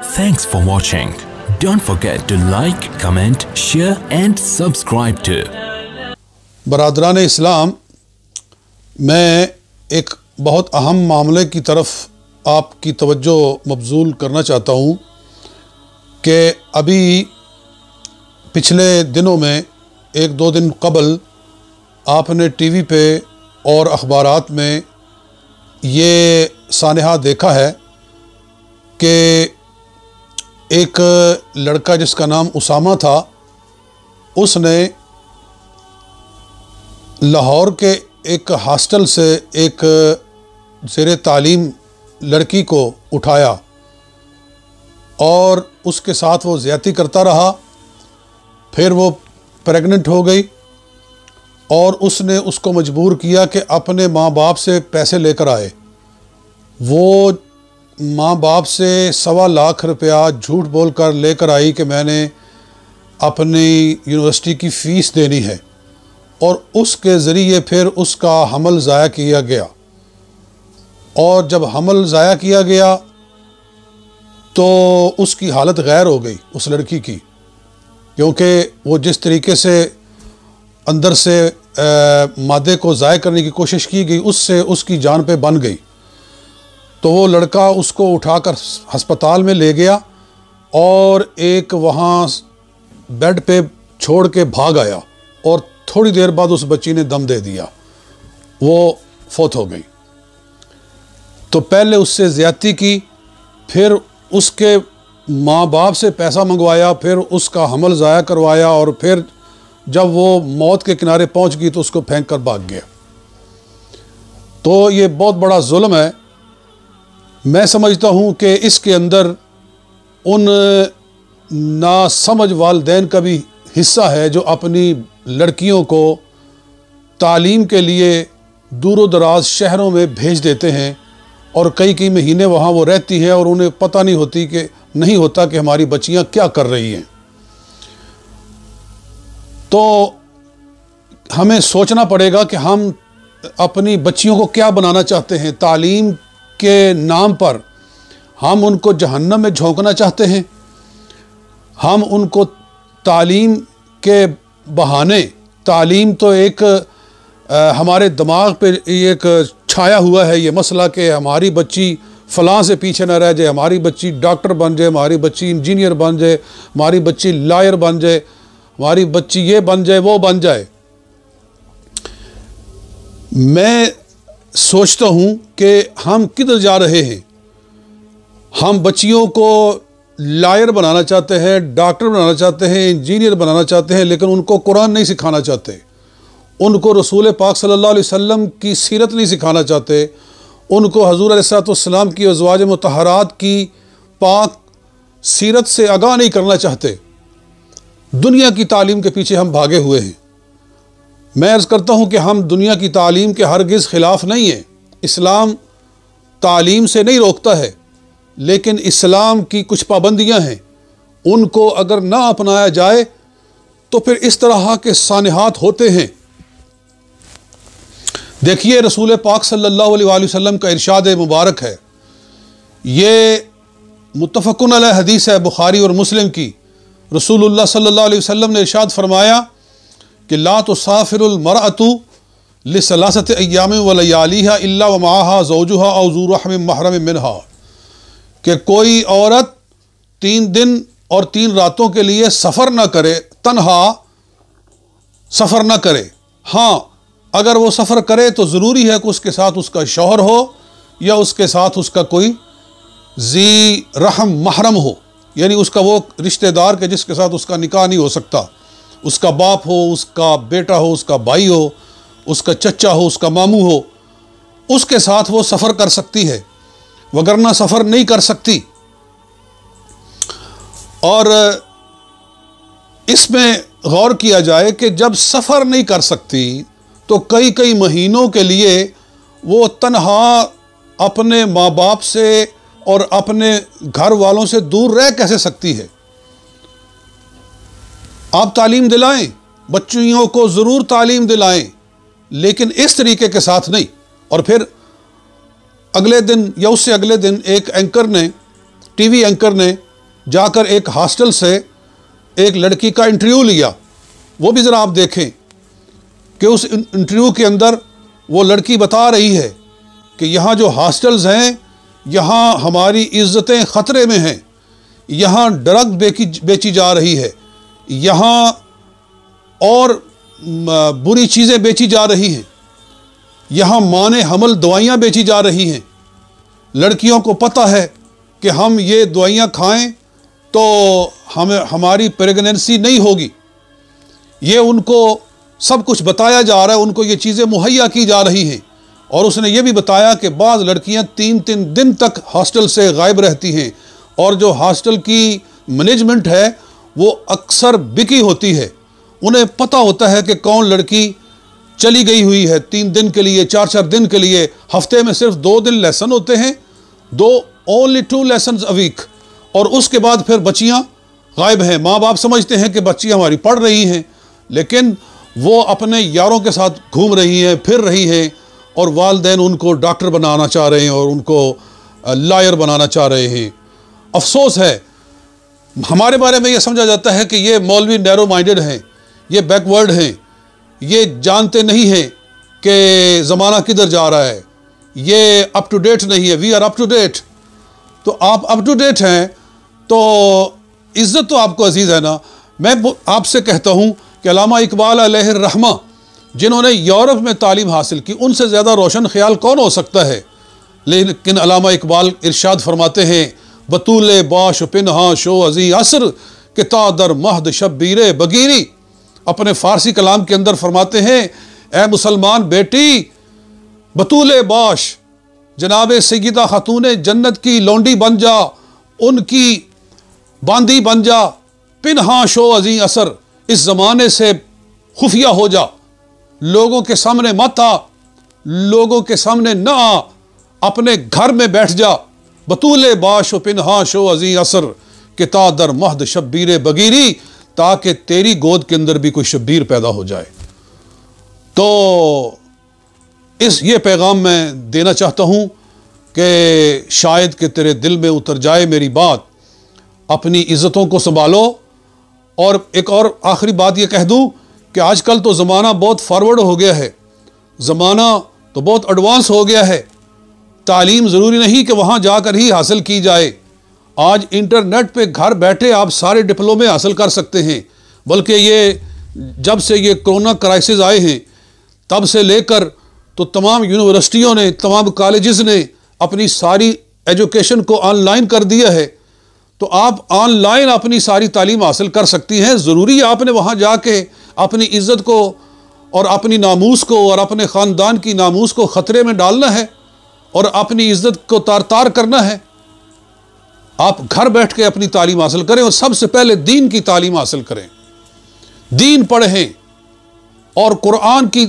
Thanks for watching. Don't forget to like, comment, share and subscribe to. बरादरान इस्लाम, मैं एक बहुत अहम मामले की तरफ आपकी तवज्जो मबजूल करना चाहता हूँ कि अभी पिछले दिनों में एक दो दिन कबल आपने टीवी पे और अखबारात में ये सानहा देखा है कि एक लड़का जिसका नाम उसामा था, उसने लाहौर के एक हॉस्टल से एक ज़ेरे तालीम लड़की को उठाया और उसके साथ वो ज़्यादती करता रहा। फिर वो प्रेग्नेंट हो गई और उसने उसको मजबूर किया कि अपने माँ बाप से पैसे लेकर आए। वो माँ बाप से 1.25 लाख रुपया झूठ बोलकर लेकर आई कि मैंने अपनी यूनिवर्सिटी की फ़ीस देनी है, और उसके ज़रिए फिर उसका हमल ज़ाया किया गया। और जब हमल ज़ाया किया गया तो उसकी हालत गैर हो गई उस लड़की की, क्योंकि वो जिस तरीके से अंदर से मादे को ज़ाया करने की कोशिश की गई, उससे उसकी जान पे बन गई। तो वो लड़का उसको उठाकर हस्पताल में ले गया और एक वहाँ बेड पे छोड़ के भाग आया, और थोड़ी देर बाद उस बच्ची ने दम दे दिया, वो फौत हो गई। तो पहले उससे ज़्यादती की, फिर उसके माँ बाप से पैसा मंगवाया, फिर उसका हमल ज़ाया करवाया, और फिर जब वो मौत के किनारे पहुँच गई तो उसको फेंक कर भाग गया। तो ये बहुत बड़ा जुल्म है। मैं समझता हूँ कि इसके अंदर उन नासमझ वालिदैन का भी हिस्सा है जो अपनी लड़कियों को तालीम के लिए दूर दराज शहरों में भेज देते हैं, और कई कई महीने वहाँ वो रहती हैं और उन्हें पता नहीं होता कि हमारी बच्चियाँ क्या कर रही हैं। तो हमें सोचना पड़ेगा कि हम अपनी बच्चियों को क्या बनाना चाहते हैं। तालीम के नाम पर हम उनको जहन्नम में झोंकना चाहते हैं। हम उनको तालीम के बहाने, तालीम तो एक हमारे दिमाग पे एक छाया हुआ है ये मसला कि हमारी बच्ची फ़लाँ से पीछे न रह जाए, हमारी बच्ची डॉक्टर बन जाए, हमारी बच्ची इंजीनियर बन जाए, हमारी बच्ची लॉयर बन जाए, हमारी बच्ची ये बन जाए वो बन जाए। मैं सोचता हूँ कि हम किधर जा रहे हैं। हम बच्चियों को लॉयर बनाना चाहते हैं, डॉक्टर बनाना चाहते हैं, इंजीनियर बनाना चाहते हैं, लेकिन उनको कुरान नहीं सिखाना चाहते, उनको रसूल पाक सल्लल्लाहु अलैहि वसल्लम की सीरत नहीं सिखाना चाहते, उनको हज़ूर अलैहिस्सलाम की अज़वाज मुतहरात की पाक सीरत से आगाह नहीं करना चाहते। दुनिया की तालीम के पीछे हम भागे हुए हैं। मैं अर्ज़ करता हूँ कि हम दुनिया की तालीम के हरगिज़ ख़िलाफ़ नहीं हैं। इस्लाम तालीम से नहीं रोकता है, लेकिन इस्लाम की कुछ पाबंदियाँ हैं, उनको अगर ना अपनाया जाए तो फिर इस तरह के सानहात होते हैं। देखिए, रसूल पाक सल्लल्लाहु अलैहि वसल्लम का इरशाद मुबारक है, ये मुत्तफ़क़ुन अलैह हदीस है बुखारी और मुस्लिम की। रसूलुल्लाह सल्लल्लाहु अलैहि वसल्लम ने इरशाद फरमाया कि ला तुसाफिरुल मरअतु लिसलासति अय्यामिन व लयालिहा इल्ला व माहा ज़ौजुहा औ ज़ू रहमिन महरम मिनहा, कि कोई औरत 3 दिन और 3 रातों के लिए सफ़र न करे, तन्हा सफ़र न करे। हाँ, अगर वो सफ़र करे तो ज़रूरी है कि उसके साथ उसका शौहर हो या उसके साथ उसका कोई ज़ी रहम महरम हो, यानी उसका वो रिश्तेदार के जिसके साथ उसका निकाह नहीं हो सकता, उसका बाप हो, उसका बेटा हो, उसका भाई हो, उसका चचा हो, उसका मामू हो, उसके साथ वो सफ़र कर सकती है, वगरना सफ़र नहीं कर सकती। और इसमें गौर किया जाए कि जब सफ़र नहीं कर सकती तो कई कई महीनों के लिए वो तन्हा अपने माँ बाप से और अपने घर वालों से दूर रह कैसे सकती है। आप तालीम दिलाएं, बच्चियों को ज़रूर तालीम दिलाएं, लेकिन इस तरीके के साथ नहीं। और फिर अगले दिन या उससे अगले दिन एक एंकर ने, टीवी एंकर ने जाकर एक हॉस्टल से एक लड़की का इंटरव्यू लिया। वो भी ज़रा आप देखें कि उस इंटरव्यू के अंदर वो लड़की बता रही है कि यहाँ जो हॉस्टल्स हैं, यहाँ हमारी इज़्ज़तें ख़तरे में हैं, यहाँ ड्रग बेची जा रही है, यहाँ और बुरी चीज़ें बेची जा रही हैं, यहाँ माने हमल दवाइयाँ बेची जा रही हैं। लड़कियों को पता है कि हम ये दवाइयाँ खाएं तो हमारी प्रेगनेंसी नहीं होगी। ये उनको सब कुछ बताया जा रहा है, उनको ये चीज़ें मुहैया की जा रही हैं। और उसने ये भी बताया कि बाज़ लड़कियां 3-3 दिन तक हॉस्टल से गायब रहती हैं और जो हॉस्टल की मैनेजमेंट है वो अक्सर बिकी होती है। उन्हें पता होता है कि कौन लड़की चली गई हुई है 3 दिन के लिए, 4-4 दिन के लिए। हफ्ते में सिर्फ 2 दिन लेसन होते हैं, ओनली 2 लेसन्स अ वीक, और उसके बाद फिर बच्चियां गायब हैं। माँ बाप समझते हैं कि बच्चियां हमारी पढ़ रही हैं, लेकिन वो अपने यारों के साथ घूम रही हैं, फिर रही हैं, और वालिदैन उनको डॉक्टर बनाना चाह रहे हैं और उनको लॉयर बनाना चाह रहे हैं। अफसोस है, हमारे बारे में ये समझा जाता है कि ये मौलवी नैरो माइंडेड हैं, ये बैकवर्ड हैं, ये जानते नहीं हैं कि ज़माना किधर जा रहा है, ये अप टू डेट नहीं है। We are up to date. तो आप अप टू डेट हैं तो इज़्ज़त तो आपको अजीज़ है ना। मैं आपसे कहता हूँ कि अल्लामा इकबाल अलैहि रहमा जिन्होंने यूरोप में तालीम हासिल की, उनसे ज़्यादा रोशन ख्याल कौन हो सकता है। लेकिन अल्लामा इकबाल इरशाद फरमाते हैं, बतूले बाश पिन्हा शो अजी असर के तादर महद शब्बीर बगीरी। अपने फ़ारसी कलाम के अंदर फरमाते हैं, ए मुसलमान बेटी, बतूले बाश जनाब सैयदा खातून जन्नत की लौंडी बन जा, उनकी बांदी बन जा, पिन्हा शो अजी असर, इस ज़माने से खुफिया हो जा, लोगों के सामने मत आ, लोगों के सामने ना आ, अपने घर में बैठ जा। बतूले बाश पिन्हा शो अजी असर के तादर महद शब्बीर बगीरी, ताकि तेरी गोद के अंदर भी कोई शब्बीर पैदा हो जाए। तो ये पैगाम मैं देना चाहता हूँ कि शायद कि तेरे दिल में उतर जाए मेरी बात। अपनी इज़्ज़तों को संभालो। और एक और आखिरी बात ये कह दूँ कि आजकल तो ज़माना बहुत फॉरवर्ड हो गया है, ज़माना तो बहुत एडवांस हो गया है। तालीम ज़रूरी नहीं कि वहाँ जाकर ही हासिल की जाए। आज इंटरनेट पे घर बैठे आप सारे डिप्लोमे हासिल कर सकते हैं। बल्कि ये जब से ये कोरोना क्राइसिस आए हैं तब से लेकर तो तमाम यूनिवर्सिटियों ने, तमाम कॉलेजेस ने अपनी सारी एजुकेशन को ऑनलाइन कर दिया है। तो आप ऑनलाइन अपनी सारी तालीम हासिल कर सकती हैं। ज़रूरी है आपने वहाँ जाके अपनी इज़्ज़त को और अपनी नामूस को और अपने ख़ानदान की नामूस को ख़तरे में डालना है और अपनी इज़्ज़त को तार तार करना है। आप घर बैठ के अपनी तालीम हासिल करें और सबसे पहले दीन की तालीम हासिल करें, दीन पढ़ें और कुरान की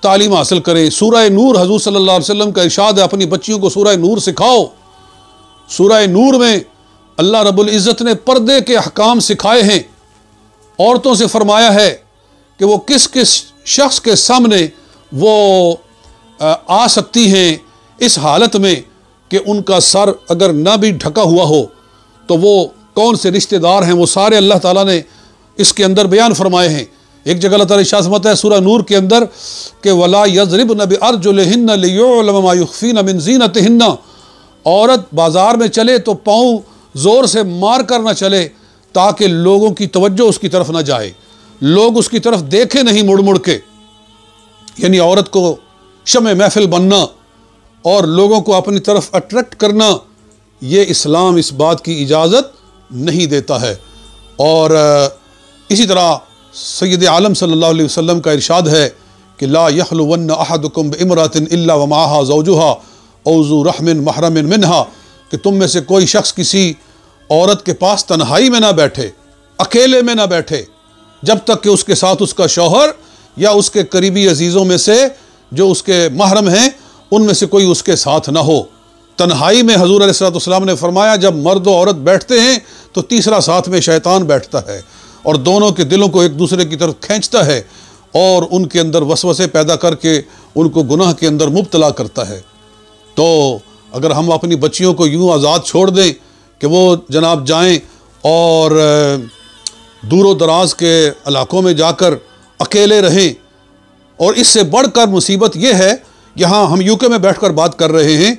तालीम हासिल करें। सूरह नूर, हज़ूर सल्लल्लाहु अलैहि वसल्लम का इरशाद है, अपनी बच्चियों को सूरह नूर सिखाओ। सूरह नूर में अल्लाह रब्बुल इज़्ज़त ने पर्दे के अहकाम सिखाए हैं। औरतों से फरमाया है कि वो किस किस शख्स के सामने वो आ सकती हैं इस हालत में कि उनका सर अगर ना भी ढका हुआ हो, तो वो कौन से रिश्तेदार हैं, वो सारे अल्लाह ताला ने इसके अंदर बयान फरमाए हैं। एक जगह अल्लाह ताला इरशाद फरमाता है सूरह नूर के अंदर कि वला यज़रिबन बिअरजुलिहिन्ना लियुअलम मा युख्फीना मिन ज़ीनतिहिन्ना। औरत बाज़ार में चले तो पाँव ज़ोर से मार कर ना चले, ताकि लोगों की तवज्जो उसकी तरफ ना जाए, लोग उसकी तरफ देखें नहीं मुड़ मुड़ के। यानी औरत को शमे महफिल बनना और लोगों को अपनी तरफ अट्रैक्ट करना, ये इस्लाम इस बात की इजाज़त नहीं देता है। और इसी तरह सय्यद आलम सल्लल्लाहु अलैहि वसल्लम का इरशाद है कि ला यखलुवन्न अहदुकुम बिइमरातिन इल्ला व माहा ज़ौजुहा औ ज़ू रहमिन महरमिन मिनहा, कि तुम में से कोई शख्स किसी औरत के पास तन्हाई में ना बैठे, अकेले में ना बैठे, जब तक कि उसके साथ उसका शौहर या उसके करीबी अजीज़ों में से जो उसके महरम हैं उनमें से कोई उसके साथ ना हो। तन्हाई में हज़ूर अलैहिस्सलाम ने फरमाया जब मर्द और औरत बैठते हैं तो तीसरा साथ में शैतान बैठता है और दोनों के दिलों को एक दूसरे की तरफ खींचता है और उनके अंदर वसवसे पैदा करके उनको गुनाह के अंदर मुब्तला करता है। तो अगर हम अपनी बच्चियों को यूँ आज़ाद छोड़ दें कि वो जनाब जाएं और दूर दराज के इलाकों में जाकर अकेले रहें। और इससे बढ़कर मुसीबत यह है, यहाँ हम यूके में बैठकर बात कर रहे हैं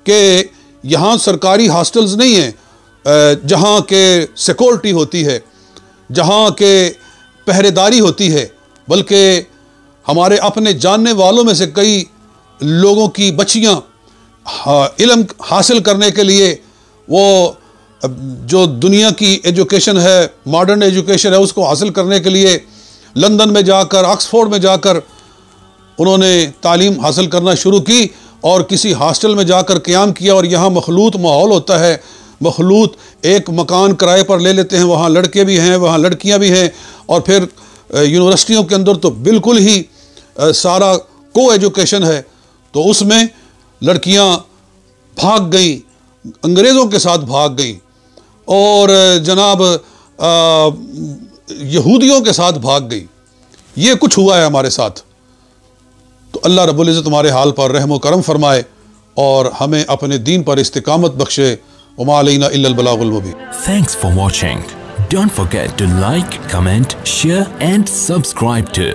कि यहाँ सरकारी हॉस्टल्स नहीं हैं जहाँ के सिक्योरिटी होती है, जहाँ के पहरेदारी होती है, बल्कि हमारे अपने जानने वालों में से कई लोगों की बच्चियाँ इल्म हासिल करने के लिए वो जो दुनिया की एजुकेशन है, मॉडर्न एजुकेशन है, उसको हासिल करने के लिए लंदन में जाकर, ऑक्सफोर्ड में जाकर उन्होंने तालीम हासिल करना शुरू की और किसी हॉस्टल में जाकर क़याम किया। और यहाँ मखलूत माहौल होता है, मखलूत एक मकान किराए पर ले लेते हैं, वहाँ लड़के भी हैं, वहाँ लड़कियाँ भी हैं। और फिर यूनिवर्सिटियों के अंदर तो बिल्कुल ही सारा को एजुकेशन है, तो उसमें लड़कियाँ भाग गई, अंग्रेज़ों के साथ भाग गई और जनाब यहूदियों के साथ भाग गई। ये कुछ हुआ है हमारे साथ। तो अल्लाह रब्बुल इज़्ज़त हमारे हाल पर रहम व करम फरमाए और हमें अपने दीन पर इस्तिकामत बख्शे। वमा अलैना इल्लल बलागुल मुबीन। Thanks for watching. Don't forget to like, comment, share and subscribe to